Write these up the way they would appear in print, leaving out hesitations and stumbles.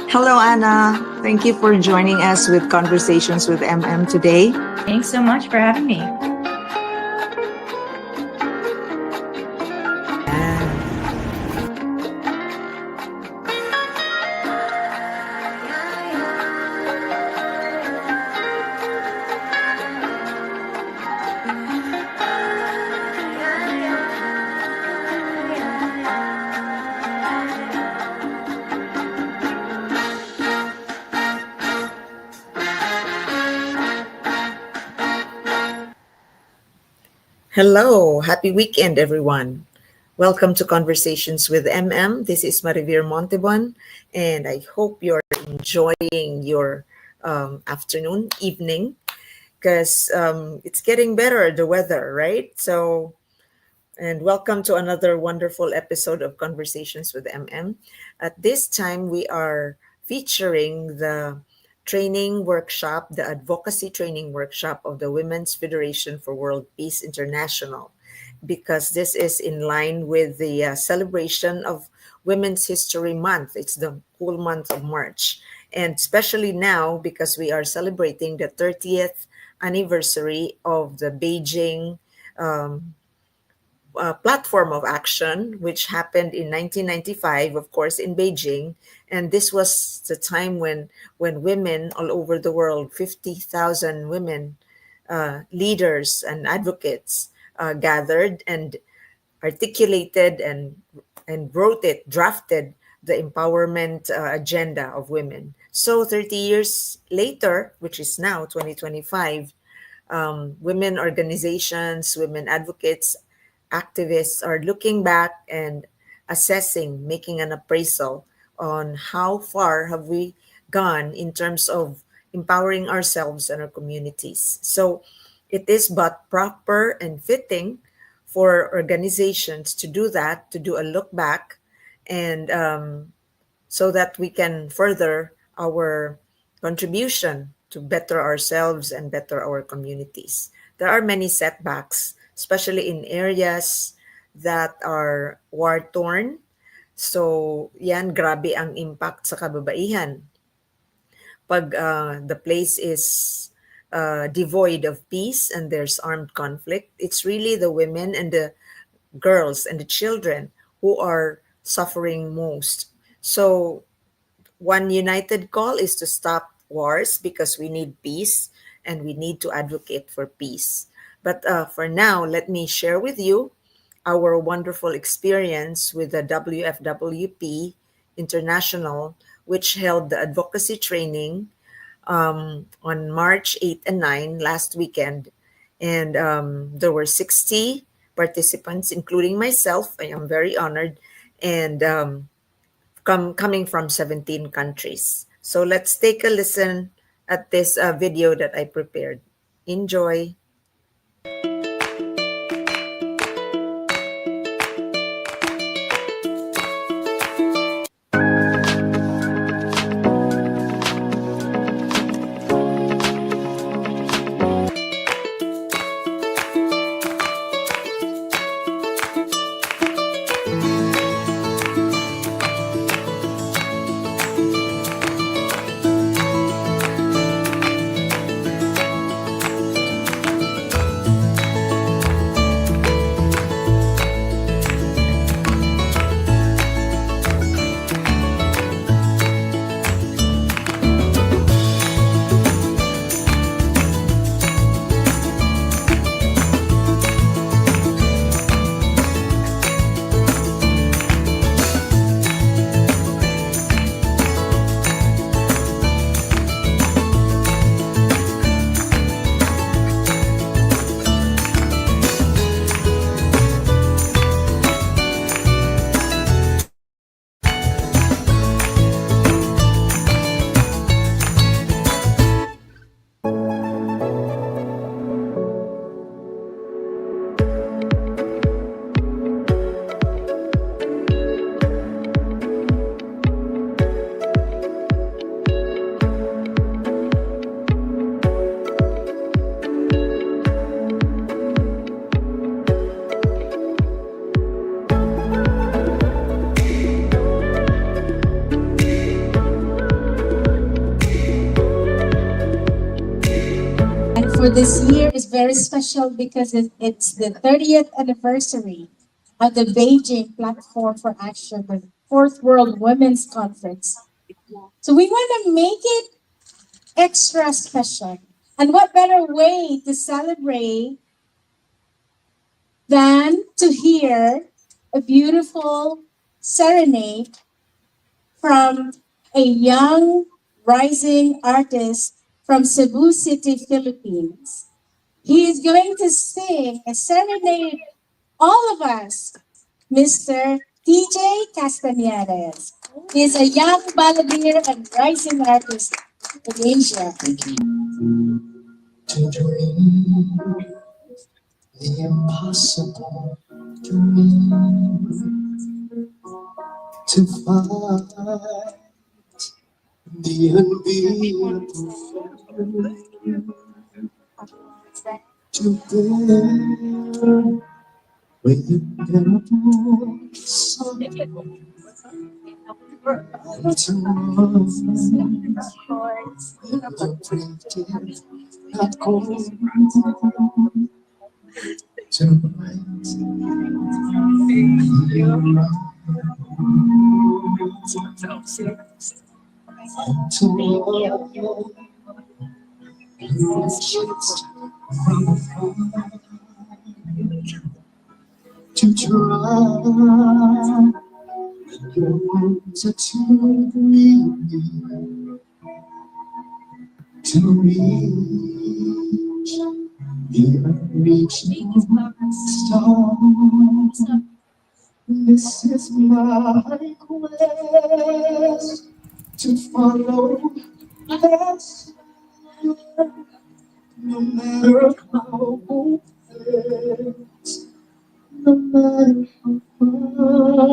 Hello, Anna. Thank you for joining us with Conversations with MM today. Thanks so much for having me. Hello, happy weekend, everyone. Welcome to Conversations with MM. This is Marivir Montebon, and I hope you're enjoying your afternoon, evening, because it's getting better, the weather, right? And welcome to another wonderful episode of Conversations with MM. At this time, we are featuring the training workshop, the advocacy training workshop of the Women's Federation for World Peace International, because this is in line with the celebration of Women's History Month. It's the whole month of March. And especially now, because we are celebrating the 30th anniversary of the Beijing platform of action, which happened in 1995, of course, in Beijing. And this was the time when women all over the world, 50,000 women leaders and advocates gathered and articulated and wrote it, drafted the empowerment agenda of women. So 30 years later, which is now 2025, women organizations, women advocates, activists are looking back and assessing, making an appraisal on how far have we gone in terms of empowering ourselves and our communities. So it is but proper and fitting for organizations to do that, to do a look back, and so that we can further our contribution to better ourselves and better our communities. There are many setbacks, especially in areas that are war-torn. So, yan, grabe ang impact sa kababaihan. Pag the place is devoid of peace and there's armed conflict, it's really the women and the girls and the children who are suffering most. So, one united call is to stop wars because we need peace and we need to advocate for peace. But for now, let me share with you our wonderful experience with the WFWP International, which held the advocacy training on March 8 and 9 last weekend. And there were 60 participants, including myself. I am very honored. And coming from 17 countries. So let's take a listen at this video that I prepared. Enjoy. for this year is very special because it's the 30th anniversary of the Beijing Platform for Action, the Fourth World Women's Conference. So we want to make it extra special. And what better way to celebrate than to hear a beautiful serenade from a young rising artist from Cebu City, Philippines. He is going to sing a serenade all of us, Mr. TJ Castañeres. He is a young balladeer and rising artist in Asia. To dream the impossible, dream to find the unbeatable, to bear with the terrible sun, and to run the predicted, not cold, to right the wrong, to love to try your words to breathe, to reach the unreachable star. This is my quest to follow that star, no matter how hopeless, no matter how far,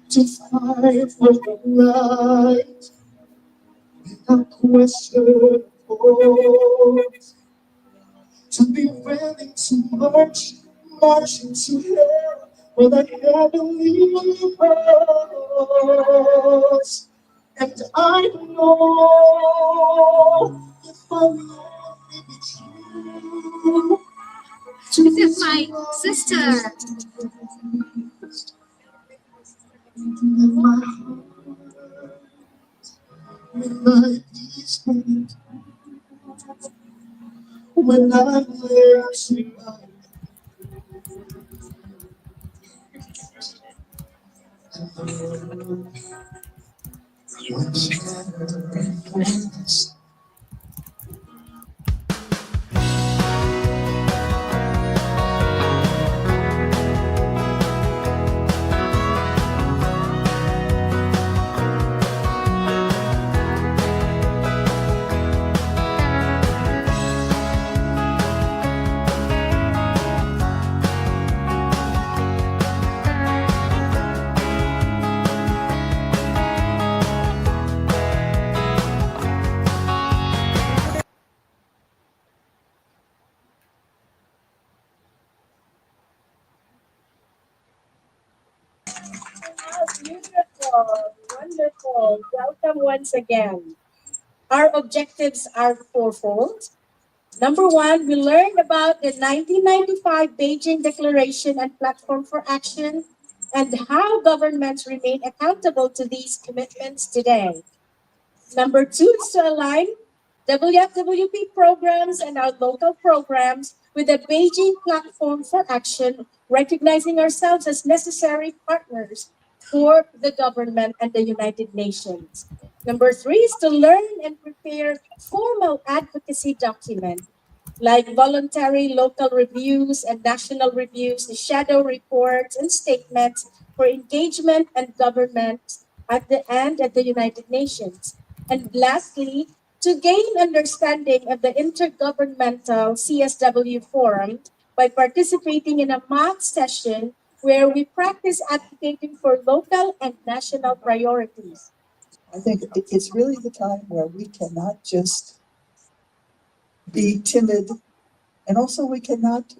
to fight for the light without question or to be ready to march, march into hell for the heavenly cause. And I know if I only be true to this is my sister. In my heart, when my peace when I'm there to Beautiful, wonderful. Welcome once again. Our objectives are fourfold. Number one, we learned about the 1995 Beijing Declaration and Platform for Action and how governments remain accountable to these commitments today. Number two is to align WFWP programs and our local programs with the Beijing Platform for Action, recognizing ourselves as necessary partners for the government and the United Nations. Number three is to learn and prepare formal advocacy document like voluntary local reviews and national reviews, the shadow reports and statements for engagement and government at the end at the United Nations. And lastly, to gain understanding of the Intergovernmental CSW Forum by participating in a mock session where we practice advocating for local and national priorities. I think it's really the time where we cannot just be timid, and also we cannot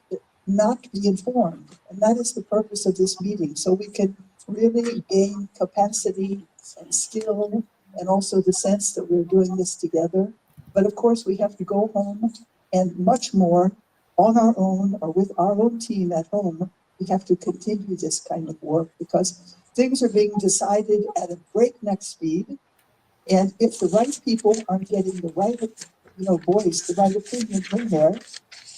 not be informed. And that is the purpose of this meeting. So we can really gain capacity and skill and also the sense that we're doing this together. But of course, we have to go home and much more on our own or with our own team at home. We have to continue this kind of work because things are being decided at a breakneck speed. And if the right people aren't getting the right, voice, the right opinion in there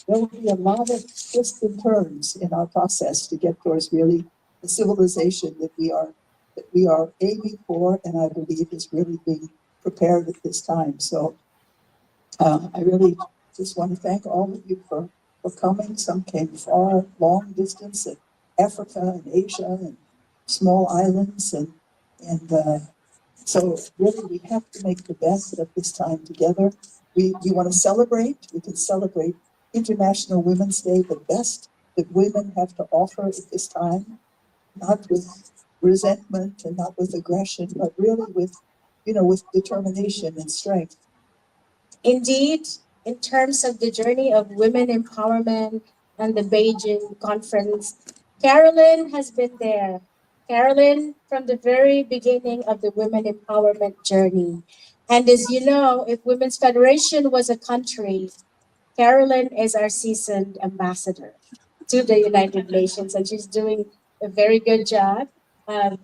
will be a lot of twists and turns in our process to get towards really the civilization that we are aiming for, and I believe is really being prepared at this time. So I really just want to thank all of you for coming. Some came far, long distance, in Africa and Asia and small islands, and so really we have to make the best of this time together. We want to celebrate. We can celebrate International Women's Day, the best that women have to offer at this time, not with resentment and not with aggression, but really with determination and strength. Indeed, in terms of the journey of women empowerment and the Beijing conference, Carolyn has been there. Carolyn, from the very beginning of the women empowerment journey. And as you know, if Women's Federation was a country, Carolyn is our seasoned ambassador to the United Nations, and she's doing a very good job of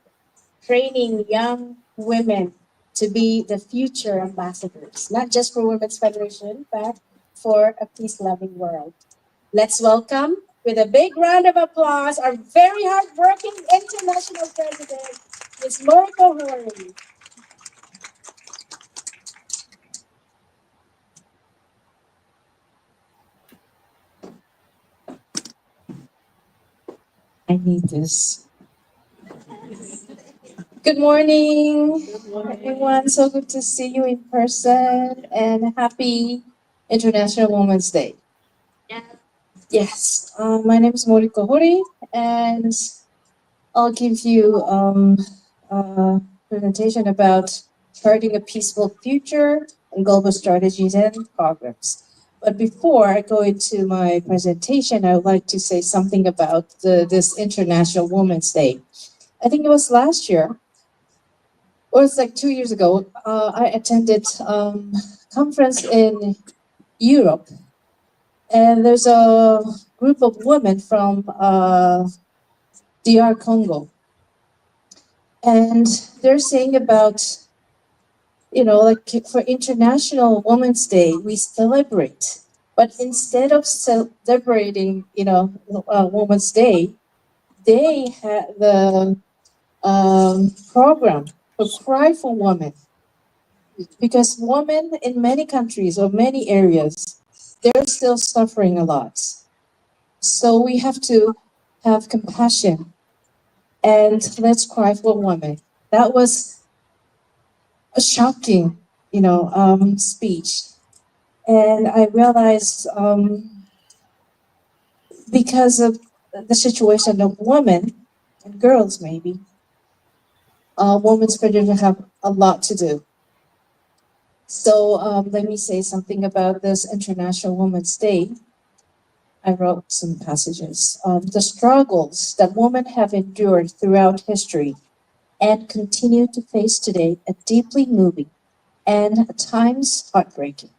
training young women to be the future ambassadors, not just for Women's Federation, but for a peace-loving world. Let's welcome, with a big round of applause, our very hardworking international president, Ms. Moriko Hori. I need this. Good morning, everyone. So good to see you in person, and happy International Women's Day. Yes, my name is Moriko Hori, and I'll give you a presentation about charting a peaceful future and global strategies and programs. But before I go into my presentation, I would like to say something about this International Women's Day. I think it was last year, or it's like 2 years ago. I attended conference in Europe, and there's a group of women from DR Congo, and they're saying about, like for International Women's Day, we celebrate, but instead of celebrating, Women's Day, they had the program to cry for women, because women in many countries or many areas, they're still suffering a lot. So we have to have compassion and let's cry for women. That was a shocking, speech. And I realized because of the situation of women and girls, maybe, women's federation have a lot to do. So let me say something about this International Women's Day. I wrote some passages. The struggles that women have endured throughout history and continue to face today are deeply moving and at times heartbreaking.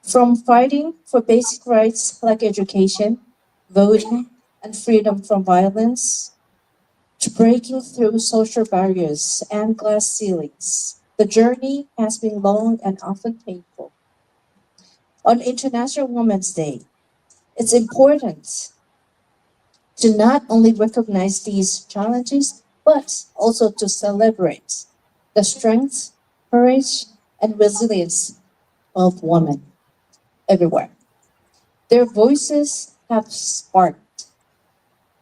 From fighting for basic rights like education, voting, and freedom from violence, to breaking through social barriers and glass ceilings, the journey has been long and often painful. On International Women's Day, it's important to not only recognize these challenges, but also to celebrate the strength, courage, and resilience of women everywhere. Their voices have sparked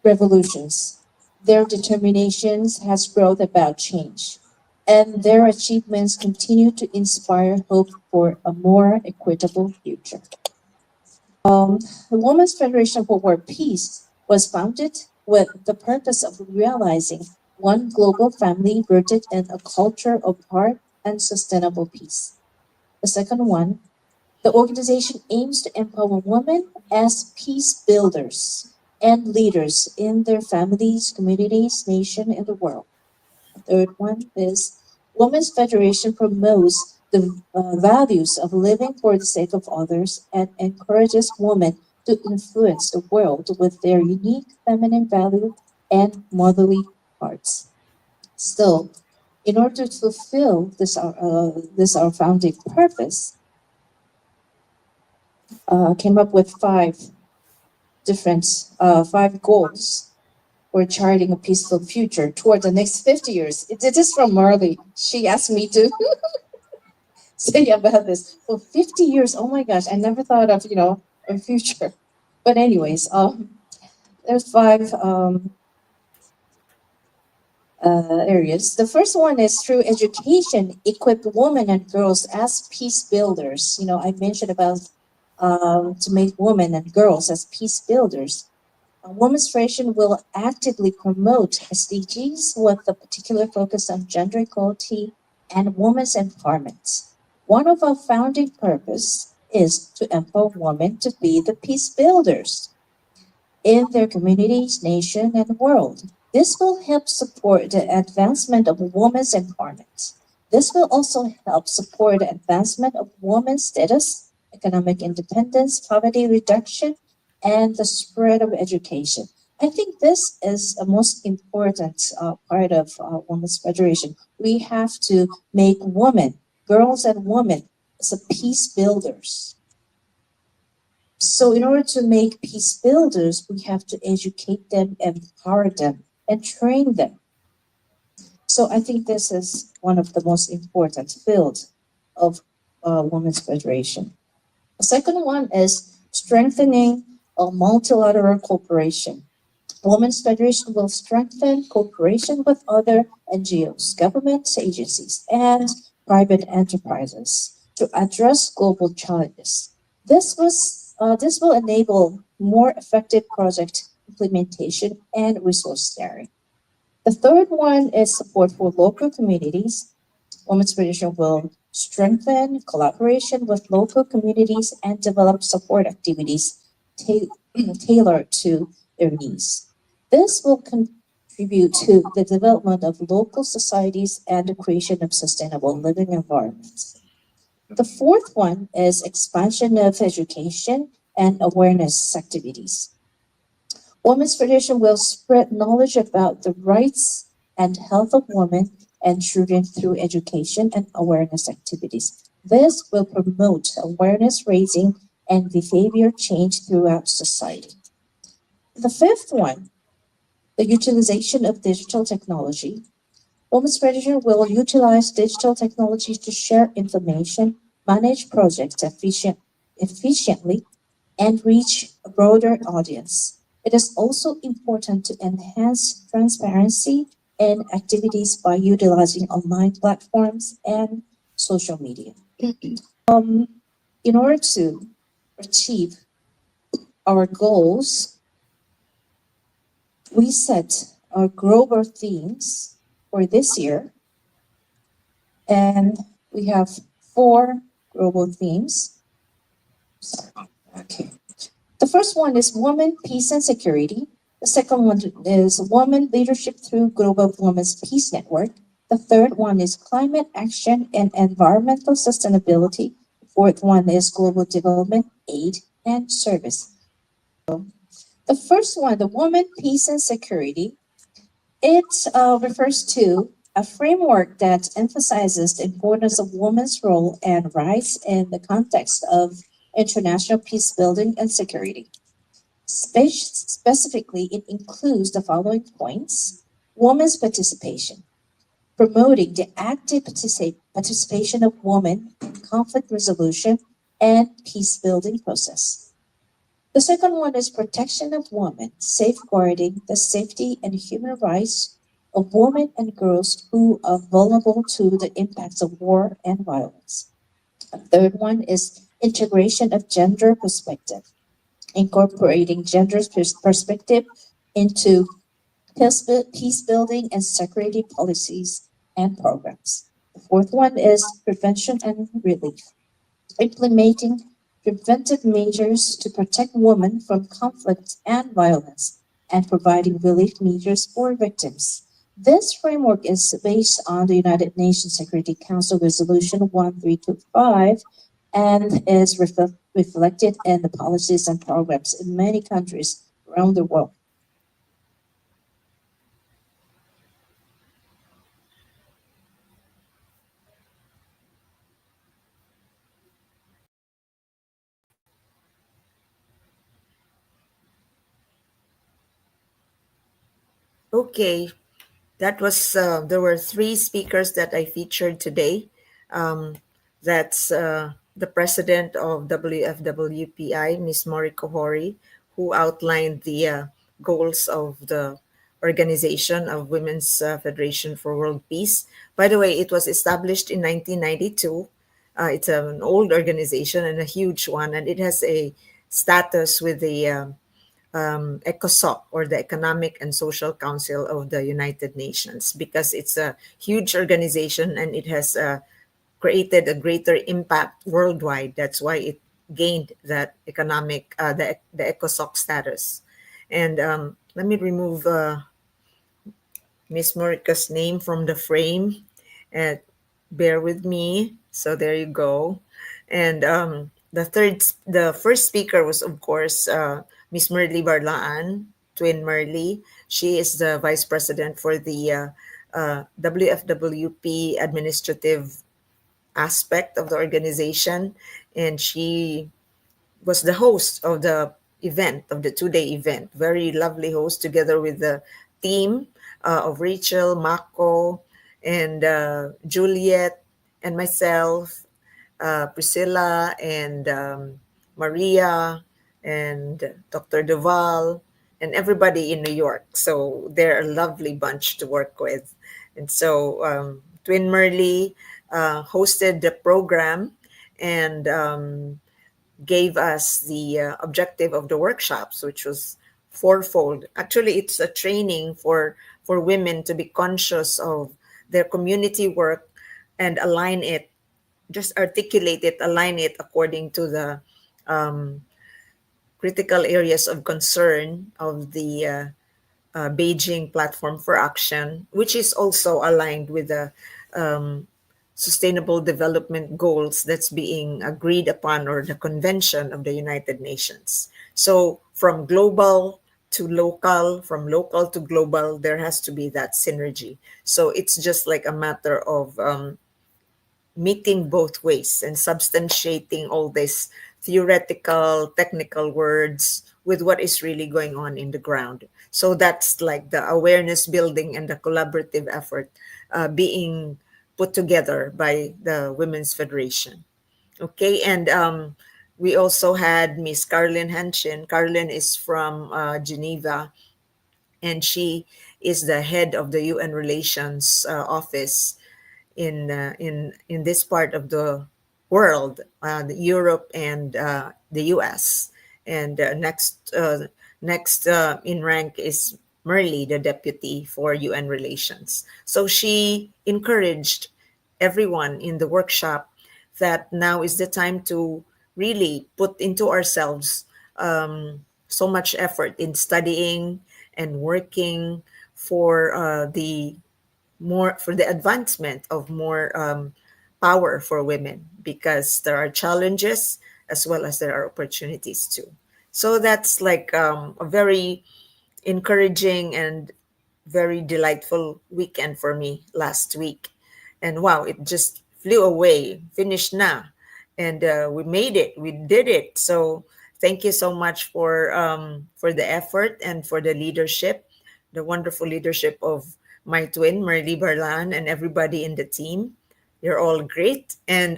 revolutions. Their determinations has brought about change. And their achievements continue to inspire hope for a more equitable future. The Women's Federation for World Peace was founded with the purpose of realizing one global family rooted in a culture of heart and sustainable peace. The second one, the organization aims to empower women as peace builders and leaders in their families, communities, nation, and the world. The third one is Women's Federation promotes the values of living for the sake of others and encourages women to influence the world with their unique feminine value and motherly hearts. Still, in order to fulfill this our founding purpose, came up with different five goals for charting a peaceful future toward the next 50 years. It is from Marley. She asked me to say about this. For 50 years, oh my gosh, I never thought of, a future. But anyways, there's five areas. The first one is through education, equip women and girls as peace builders. I mentioned about to make women and girls as peace builders. Women's Federation will actively promote SDGs with a particular focus on gender equality and women's empowerment. One of our founding purpose is to empower women to be the peace builders in their communities, nation, and world. This will help support the advancement of women's empowerment. This will also help support the advancement of women's status, economic independence, poverty reduction, and the spread of education. I think this is a most important part of Women's Federation. We have to make women, girls and women, as a peace builders. So in order to make peace builders, we have to educate them, empower them, and train them. So I think this is one of the most important fields of Women's Federation. The second one is strengthening a multilateral cooperation. Women's Federation will strengthen cooperation with other NGOs, government agencies, and private enterprises to address global challenges. This will enable more effective project implementation and resource sharing. The third one is support for local communities. Women's Federation will strengthen collaboration with local communities and develop support activities tailored to their needs. This will contribute to the development of local societies and the creation of sustainable living environments. The fourth one is expansion of education and awareness activities. Women's Federation will spread knowledge about the rights and health of women and children through education and awareness activities. This will promote awareness raising and behavior change throughout society. The fifth one, the utilization of digital technology. Women's Federation will utilize digital technologies to share information, manage projects efficiently, and reach a broader audience. It is also important to enhance transparency in activities by utilizing online platforms and social media. In order to achieve our goals, we set our global themes for this year, and we have four global themes. Okay. The first one is women, peace, and security. The second one is women leadership through Global Women's Peace Network. The third one is climate action and environmental sustainability. The fourth one is global development, aid, and service. The first one, the women, peace, and security, it refers to a framework that emphasizes the importance of women's role and rights in the context of international peace building and security. Specifically, it includes the following points: women's participation, promoting the active participation of women in conflict resolution and peace building process. The second one is protection of women, safeguarding the safety and human rights of women and girls who are vulnerable to the impacts of war and violence. A third one is integration of gender perspective, incorporating gender perspective into peace building and security policies and programs. The fourth one is prevention and relief, implementing preventive measures to protect women from conflict and violence, and providing relief measures for victims. This framework is based on the United Nations Security Council Resolution 1325 and is reflected in the policies and programs in many countries around the world. Okay, that was there were three speakers that I featured today. Um, that's the president of WFWPI, Miss Moriko Hori, who outlined the goals of the Organization of Women's Federation for World Peace. By the way, it was established in 1992. It's an old organization and a huge one, and it has a status with the ECOSOC, or the Economic and Social Council of the United Nations, because it's a huge organization and it has created a greater impact worldwide. That's why it gained that the ECOSOC status. And let me remove Miss Morika's name from the frame. And bear with me. So there you go. And the first speaker was, of course, Miss Merly Barlaan, twin Merly. She is the vice president for the WFWP administrative aspect of the organization, and she was the host of the event, of the 2-day event. Very lovely host, together with the team of Rachel, Mako, and Juliet, and myself, Priscilla, and Maria, and Dr. Duval, and everybody in New York. So they're a lovely bunch to work with. And so Twin Merly hosted the program, and gave us the objective of the workshops, which was fourfold. Actually, it's a training for women to be conscious of their community work and align it, just articulate it, align it according to the um, critical areas of concern of the Beijing Platform for Action, which is also aligned with the um, Sustainable Development Goals that's being agreed upon, or the Convention of the United Nations. So from global to local, from local to global, there has to be that synergy. So it's just like a matter of meeting both ways and substantiating all these theoretical, technical words with what is really going on in the ground. So that's like the awareness building and the collaborative effort being put together by the Women's Federation. Okay, and we also had Miss Carlin Hanshin. Carlin is from Geneva, and she is the head of the UN Relations Office in this part of the world, Europe and the U.S. And next in rank is Merly, the deputy for UN relations. So she encouraged everyone in the workshop that now is the time to really put into ourselves so much effort in studying and working for the advancement of more power for women, because there are challenges as well as there are opportunities too. So that's like a very encouraging and very delightful weekend for me last week. And wow, it just flew away, finished na. And we made it, we did it. So thank you so much for the effort and for the leadership, the wonderful leadership of my twin, Merly Barlan, and everybody in the team. You're all great. And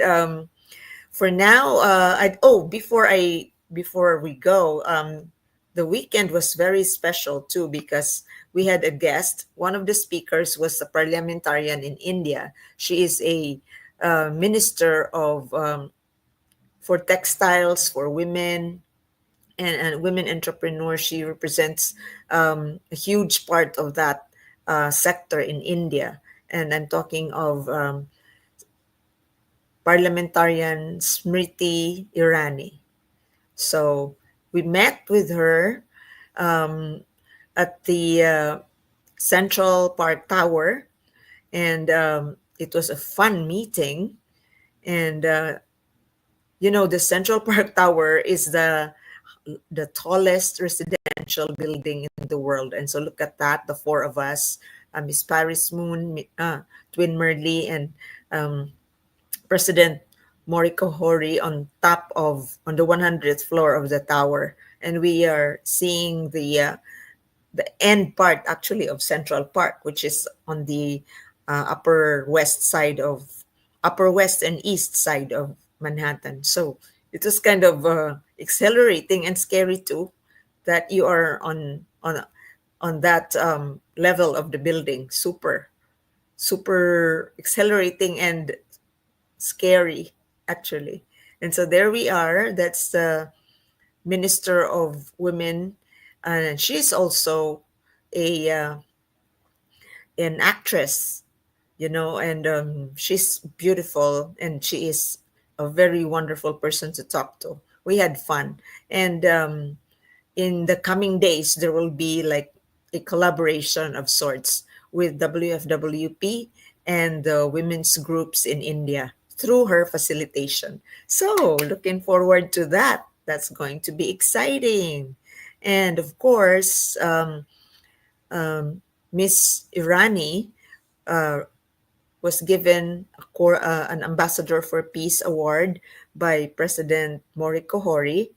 for now, before we go, the weekend was very special too, because we had a guest. One of the speakers was a parliamentarian in India. She is a minister of for textiles for women, and women entrepreneurs. She represents a huge part of that sector in India. And I'm talking of parliamentarian Smriti Irani. So we met with her um, at the Central Park Tower, and it was a fun meeting. And the Central Park Tower is the tallest residential building in the world. And so look at that, the four of us, Miss Paris Moon, Twin Merly, and um, President Moriko Hori on the 100th floor of the tower. And we are seeing the end part actually of Central Park, which is on the upper west and east side of Manhattan. So it was kind of exhilarating and scary too, that you are on that level of the building. Super exhilarating and scary actually. And so there we are. That's the Minister of Women, and she's also a an actress, and she's beautiful, and she is a very wonderful person to talk to. We had fun, and in the coming days there will be like a collaboration of sorts with WFWP and the women's groups in India through her facilitation. So looking forward to that. That's going to be exciting. And of course, Miss Irani uh, was given an Ambassador for Peace award by President Moriko Hori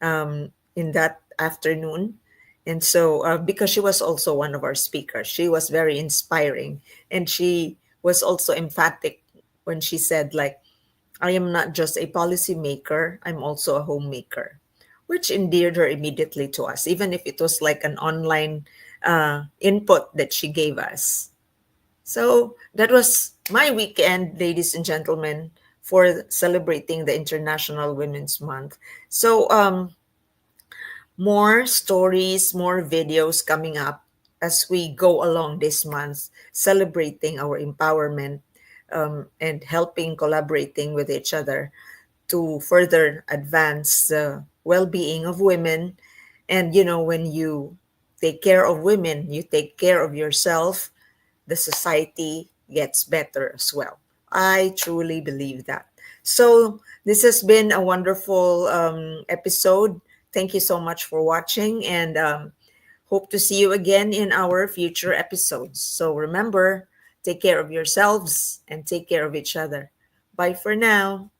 in that afternoon. And so, because she was also one of our speakers, she was very inspiring. And she was also emphatic when she said, like, I am not just a policymaker, I'm also a homemaker, which endeared her immediately to us, even if it was like an online input that she gave us. So that was my weekend, ladies and gentlemen, for celebrating the International Women's Month. So more stories, more videos coming up as we go along this month, celebrating our empowerment and helping, collaborating with each other to further advance the well-being of women. And when you take care of women, you take care of yourself, the society gets better as well. I truly believe that. So, this has been a wonderful episode. Thank you so much for watching, and hope to see you again in our future episodes. So, remember, take care of yourselves and take care of each other. Bye for now.